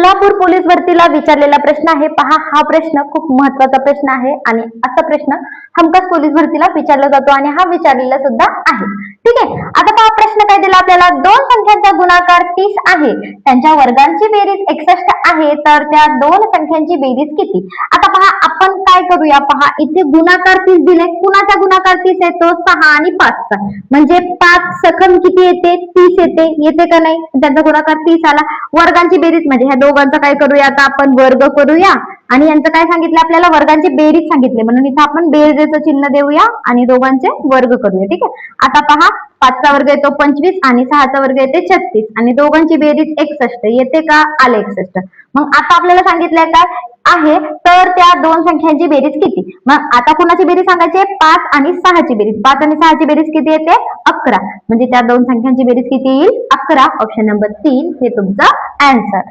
Kolhapur police भरतीला विचारलेला प्रश्न आहे पहा. हा प्रश्न खूप महत्वाचा प्रश्न आहे आणि असा प्रश्न हमखास पोलीस भरतीला विचारला जातो आणि हा विचारलेला सुद्धा आहे. ठीक आहे. आता पहा प्रश्न काय दिला आपल्याला. दोन संख्यांचा गुणाकार 30 आहे, त्यांच्या वर्गांची बेरीज 61 आहे, तर त्या दोन संख्यांची बेरीज किती. आता पहा आपण काय करूया. पहा इथे गुणाकार 30 दिले. कुणाचा गुणाकार 30 येतो? 6 आणि 5 चा. म्हणजे 5 सखम किती येते? 30 येते. येते का नाही? त्यांचा गुणाकार 30 आला. वर्गांची बेरीज म्हणजे ह्या दोघांचा काय करूया आता आपण वर्ग करूया आणि यांचं काय सांगितलं आपल्याला वर्गांची बेरीज सांगितले म्हणून इथं आपण बेरजेचं चिन्ह देऊया आणि दोघांचे वर्ग करूया. ठीक आहे. आता पहा 5 चा वर्ग येतो 25 आणि 6 चा वर्ग येते 36 आणि दोघांची बेरीज 61 येते का? आले 61. मग आता आपल्याला सांगितलंय काय आहे तर त्या दोन संख्यांची बेरीज किती. मग आता कुणाची बेरीज सांगायची? 5 आणि 6 ची बेरीज. 5 आणि 6 ची बेरीज किती येते? 11. म्हणजे त्या दोन संख्यांची बेरीज किती येईल? 11. ऑप्शन नंबर 3 हे तुमचा आन्सर.